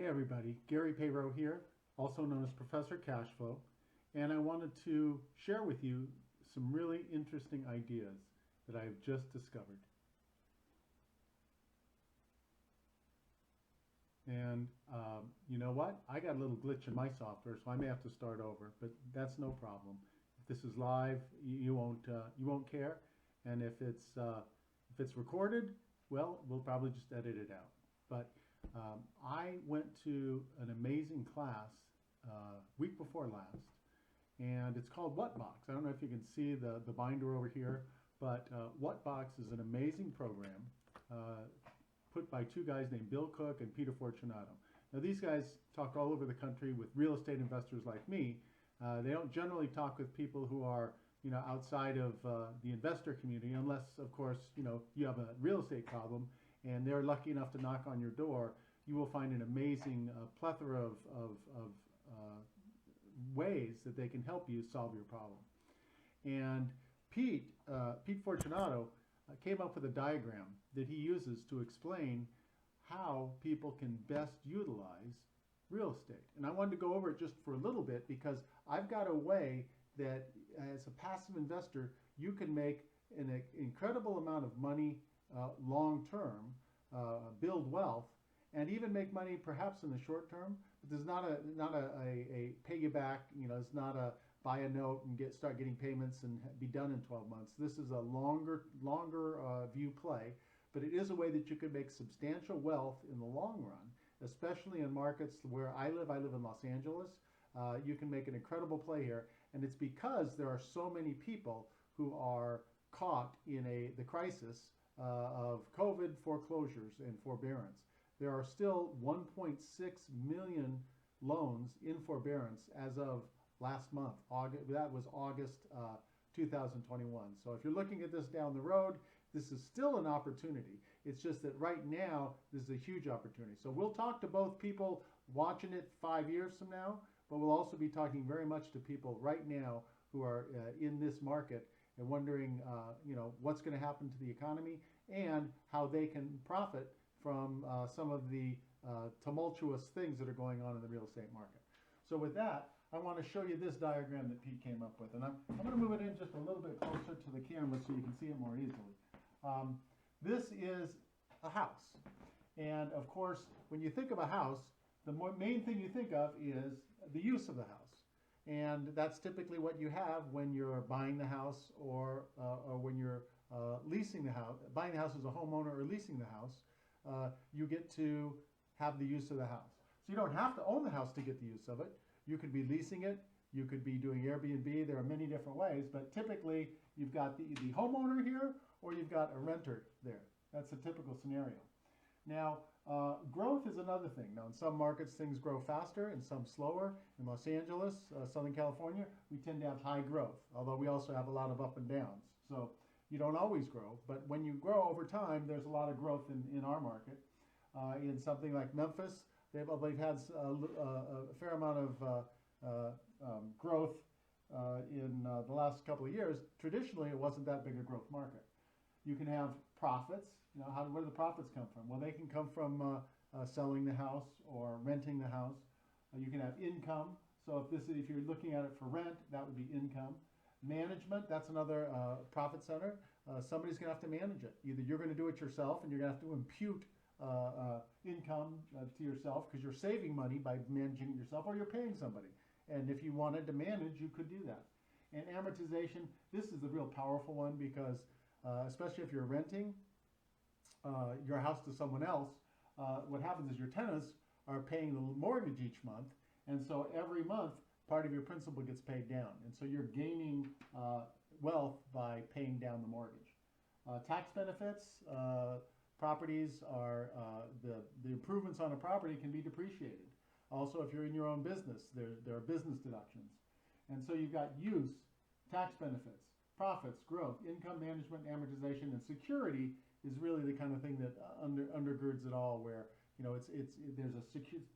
Hey everybody, Gary Payrow here, also known as Professor Cashflow, and I wanted to share with you some really interesting ideas that I've just discovered. And you know what? I got a little glitch in my software, so I may have to start over, but that's no problem. If this is live, you won't care, and if it's recorded, well, we'll probably just edit it out. But I went to an amazing class week before last, and it's called Whatbox. I don't know if you can see the binder over here, but Whatbox is an amazing program put by two guys named Bill Cook and Peter Fortunato. Now these guys talk all over the country with real estate investors like me. They don't generally talk with people who are outside of the investor community, unless of course you have a real estate problem and they're lucky enough to knock on your door. You will find an amazing plethora of ways that they can help you solve your problem. And Pete Fortunato came up with a diagram that he uses to explain how people can best utilize real estate. And I wanted to go over it just for a little bit because I've got a way that as a passive investor you can make an incredible amount of money long term, build wealth, and even make money perhaps in the short term. But there's not a pay you back. It's not a buy a note and start getting payments and be done in 12 months. This is a longer view play, but it is a way that you could make substantial wealth in the long run, especially in markets where I live. I live in Los Angeles. You can make an incredible play here, and it's because there are so many people who are caught in the crisis of COVID, foreclosures, and forbearance. There are still 1.6 million loans in forbearance as of last month. That was August 2021. So if you're looking at this down the road, this is still an opportunity. It's just that right now, this is a huge opportunity. So we'll talk to both people watching it 5 years from now, but we'll also be talking very much to people right now who are in this market and wondering, what's going to happen to the economy and how they can profit from some of the tumultuous things that are going on in the real estate market. So with that, I want to show you this diagram that Pete came up with, and I'm going to move it in just a little bit closer to the camera so you can see it more easily. This is a house, and of course, when you think of a house, the main thing you think of is the use of the house. And that's typically what you have when you're buying the house or when you're leasing the house. Buying the house as a homeowner or leasing the house, you get to have the use of the house. So you don't have to own the house to get the use of it. You could be leasing it. You could be doing Airbnb. There are many different ways, but typically you've got the homeowner here or you've got a renter there. That's a typical scenario. Now, growth is another thing. Now, in some markets, things grow faster and some slower. In Los Angeles, Southern California, we tend to have high growth, although we also have a lot of up and downs. So you don't always grow, but when you grow over time, there's a lot of growth in our market. In something like Memphis, they've had a fair amount of growth in the last couple of years. Traditionally, it wasn't that big a growth market. You can have profits. Where do the profits come from? Well, they can come from selling the house or renting the house. You can have income. So if you're looking at it for rent, that would be income. Management, that's another profit center. Somebody's going to have to manage it. Either you're going to do it yourself and you're going to have to impute income to yourself because you're saving money by managing it yourself, or you're paying somebody. And if you wanted to manage, you could do that. And amortization, this is the real powerful one because especially if you're renting your house to someone else, what happens is your tenants are paying the mortgage each month, and so every month part of your principal gets paid down, and so you're gaining wealth by paying down the mortgage. Tax benefits, properties are the improvements on a property can be depreciated. Also, if you're in your own business, there are business deductions, and so you've got use, tax benefits, profits, growth, income management, amortization, and security is really the kind of thing that undergirds it all. Where there's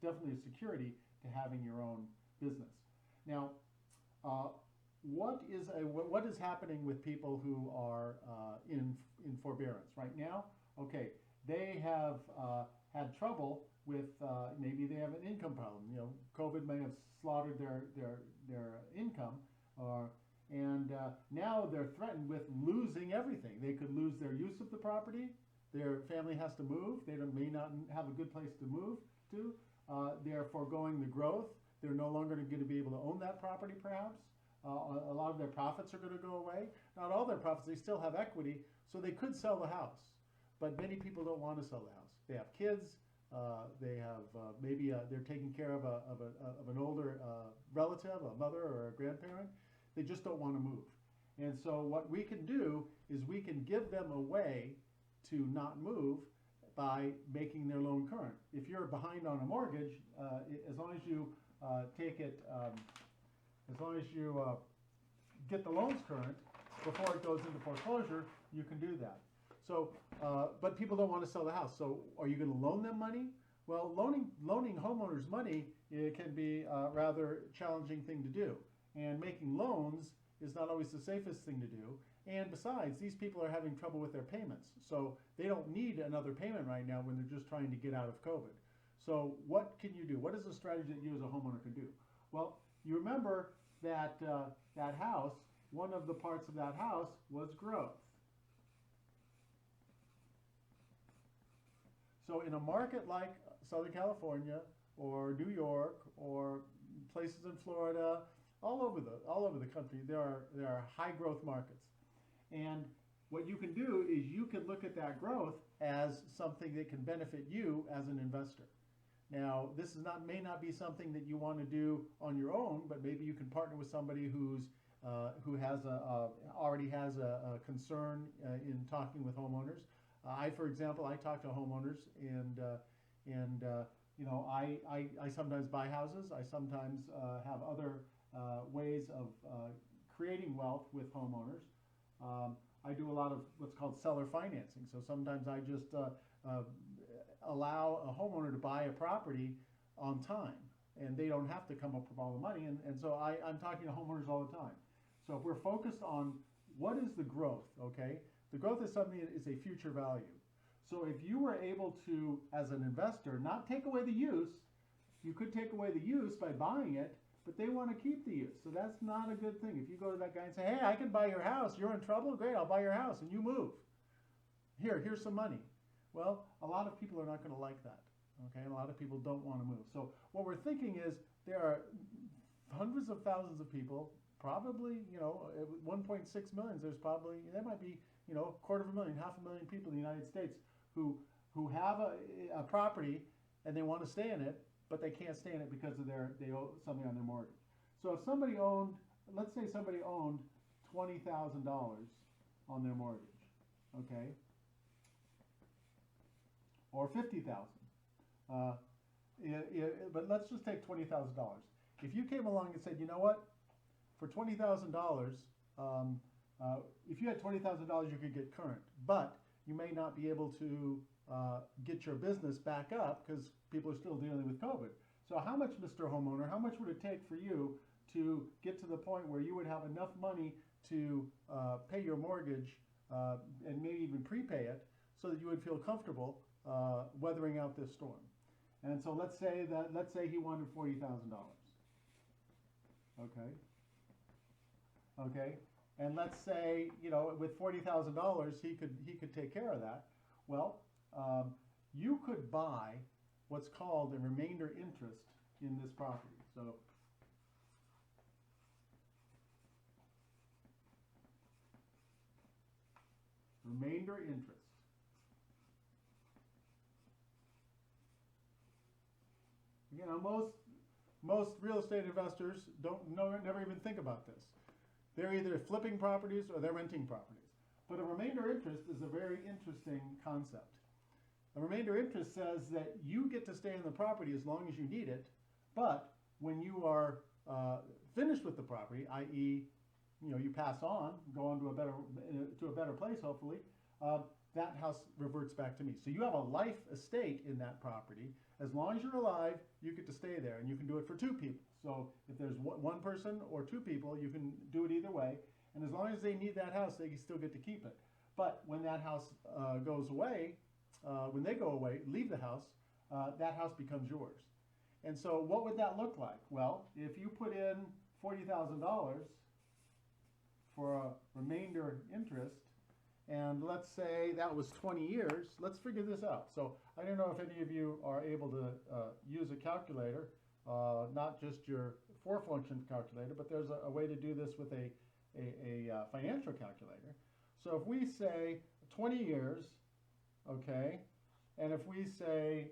definitely a security to having your own business. Now, what is happening with people who are in forbearance right now? Okay, they have had trouble with maybe they have an income problem. You know, COVID may have slaughtered their income, or and now they're threatened with losing everything. They could lose their use of the property. Their family has to move. They may not have a good place to move to. They're foregoing the growth. They're no longer going to be able to own that property, perhaps. A lot of their profits are going to go away. Not all their profits. They still have equity, so they could sell the house. But many people don't want to sell the house. They have kids. They have maybe they're taking care of an older relative, a mother or a grandparent. They just don't want to move. And so what we can do is we can give them a way to not move by making their loan current. If you're behind on a mortgage, as long as you take it, as long as you get the loans current before it goes into foreclosure, you can do that. So, but people don't want to sell the house. So are you going to loan them money? Well, loaning homeowners money, it can be a rather challenging thing to do. And making loans is not always the safest thing to do. And besides, these people are having trouble with their payments. So they don't need another payment right now when they're just trying to get out of COVID. So what can you do? What is a strategy that you as a homeowner can do? Well, you remember that that house, one of the parts of that house was growth. So in a market like Southern California or New York or places in Florida, all over the country, there are high growth markets. And what you can do is you can look at that growth as something that can benefit you as an investor. Now, this is may not be something that you want to do on your own, but maybe you can partner with somebody who has already has a concern in talking with homeowners. For example, I talk to homeowners, and you know, I sometimes buy houses. I sometimes have other ways of creating wealth with homeowners. I do a lot of what's called seller financing. So sometimes I just allow a homeowner to buy a property on time, and they don't have to come up with all the money. And so I'm talking to homeowners all the time. So if we're focused on what is the growth, okay? The growth is something that is a future value. So if you were able to, as an investor, not take away the use, you could take away the use by buying it, but they want to keep the use. So that's not a good thing. If you go to that guy and say, hey, I can buy your house, you're in trouble, great, I'll buy your house, and you move. Here's some money. Well, a lot of people are not going to like that, okay? And a lot of people don't want to move. So what we're thinking is there are hundreds of thousands of people, probably, you know, 1.6 million, there might be, you know, 250,000, 500,000 people in the United States who have a property and they want to stay in it, but they can't stay in it because of they owe something on their mortgage. So if somebody owned, let's say somebody owned $20,000 on their mortgage, okay, or $50,000, but let's just take $20,000. If you came along and said, you know what, for $20,000, if you had $20,000, you could get current, but you may not be able to get your business back up because people are still dealing with COVID. So how much, Mr. Homeowner, how much would it take for you to get to the point where you would have enough money to pay your mortgage and maybe even prepay it so that you would feel comfortable weathering out this storm? And so let's say he wanted $40,000. Okay. Okay. And let's say, you know, with $40,000 he could take care of that. Well, you could buy what's called a remainder interest in this property. So remainder interest. You know, most real estate investors never even think about this. They're either flipping properties or they're renting properties. But a remainder interest is a very interesting concept. A remainder interest says that you get to stay in the property as long as you need it, but when you are finished with the property, i.e., you know, you pass on, go on to a better place, hopefully, that house reverts back to me. So you have a life estate in that property. As long as you're alive, you get to stay there, and you can do it for two people. So if there's one person or two people, you can do it either way. And as long as they need that house, they can still get to keep it. But when that house goes away, when they go away, leave the house, that house becomes yours. And so what would that look like? Well, if you put in $40,000 for a remainder interest, and let's say that was 20 years, let's figure this out. So I don't know if any of you are able to use a calculator, not just your four-function calculator, but there's a way to do this with a financial calculator. So if we say 20 years, okay, and if we say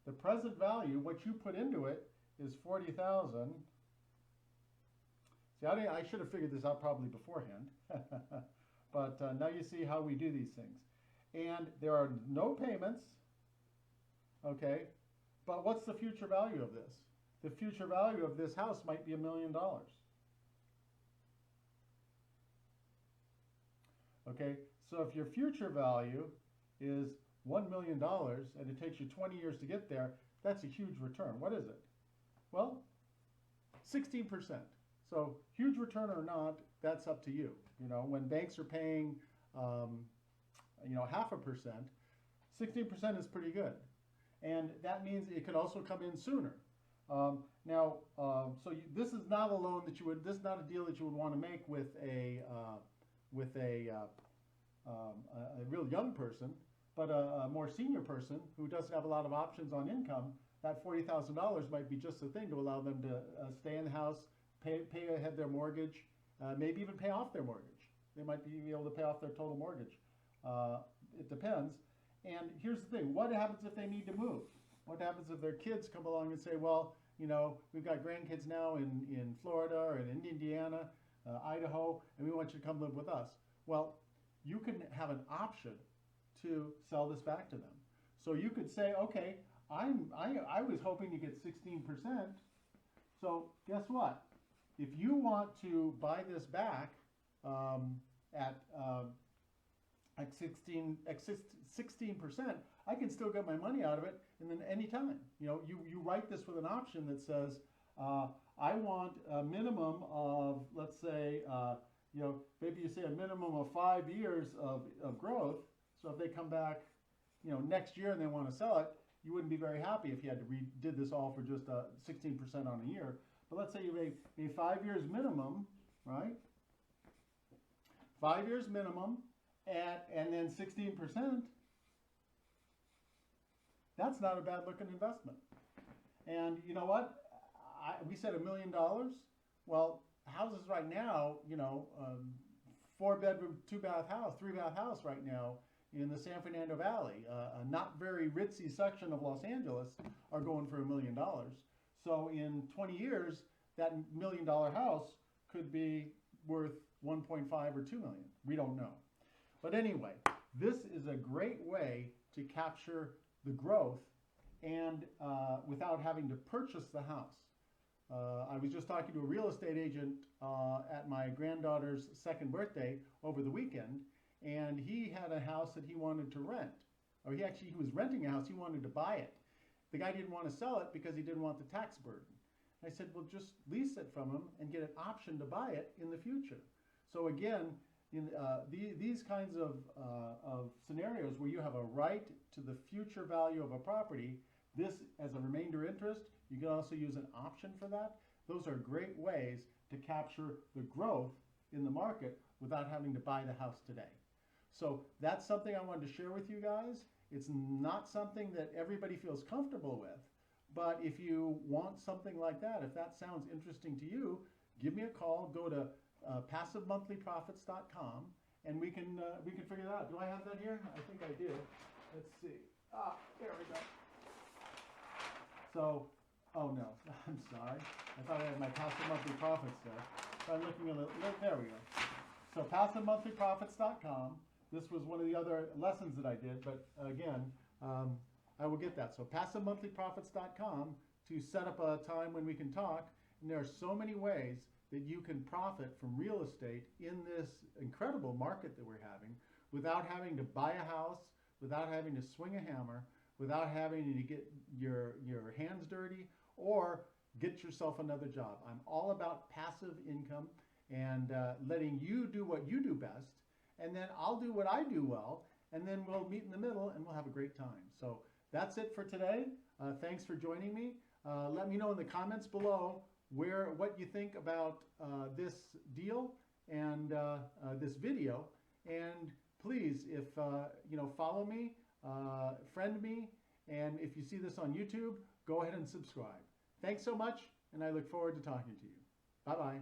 the present value, what you put into it is 40,000. See, I should have figured this out probably beforehand, but now you see how we do these things. And there are no payments, okay, but what's the future value of this? The future value of this house might be $1 million. Okay, so if your future value is $1 million and it takes you 20 years to get there, that's a huge return. What is it? Well, 16%. So huge return or not, that's up to you. You know, when banks are paying, 0.5%, 16% is pretty good. And that means it could also come in sooner. This is not a loan that this is not a deal that you would want to make with a real young person, but a more senior person who doesn't have a lot of options on income. That $40,000 might be just the thing to allow them to stay in the house, pay ahead their mortgage, maybe even pay off their mortgage. They might be able to pay off their total mortgage. It depends. And here's the thing, what happens if they need to move? What happens if their kids come along and say, well, you know, we've got grandkids now in Florida or in Indiana, Idaho, and we want you to come live with us. Well, you can have an option to sell this back to them. So you could say, okay, I was hoping to get 16%. So guess what? If you want to buy this back at 16%, I can still get my money out of it, and then anytime. You know, you write this with an option that says, I want a minimum of, let's say, maybe you say a minimum of 5 years of growth. So if they come back, next year and they want to sell it, you wouldn't be very happy if you had to did this all for just 16% on a year. But let's say you made 5 years minimum, right? 5 years minimum, and then 16%. That's not a bad looking investment. And you know what? We said $1 million. Well, houses right now, 4-bedroom, 2-bath house, 3-bath house right now in the San Fernando Valley, a not very ritzy section of Los Angeles, are going for $1 million. So in 20 years, that $1 million house could be worth 1.5 or 2 million. We don't know. But anyway, this is a great way to capture the growth and without having to purchase the house. I was just talking to a real estate agent at my granddaughter's 2nd birthday over the weekend, and he had a house that he wanted to rent. Or he was renting a house, he wanted to buy it. The guy didn't want to sell it because he didn't want the tax burden. I said, well, just lease it from him and get an option to buy it in the future. So again, in these kinds of scenarios where you have a right to the future value of a property, this as a remainder interest, you can also use an option for that. Those are great ways to capture the growth in the market without having to buy the house today. So that's something I wanted to share with you guys. It's not something that everybody feels comfortable with, but if you want something like that, if that sounds interesting to you, give me a call. Go to passivemonthlyprofits.com and we can figure that out. Do I have that here? I think I do. Let's see. There we go. So, oh no, I'm sorry. I thought I had my passive monthly profits there. So I'm looking a little, there we go. So passivemonthlyprofits.com. This was one of the other lessons that I did, but again, I will get that. So passivemonthlyprofits.com to set up a time when we can talk. And there are so many ways that you can profit from real estate in this incredible market that we're having without having to buy a house, without having to swing a hammer, without having to get your hands dirty or get yourself another job. I'm all about passive income and letting you do what you do best, and then I'll do what I do well, and then we'll meet in the middle and we'll have a great time. So that's it for today. Thanks for joining me. Let me know in the comments below what you think about this deal and this video. And please, if follow me, friend me, and if you see this on YouTube, go ahead and subscribe. Thanks so much, and I look forward to talking to you. Bye-bye.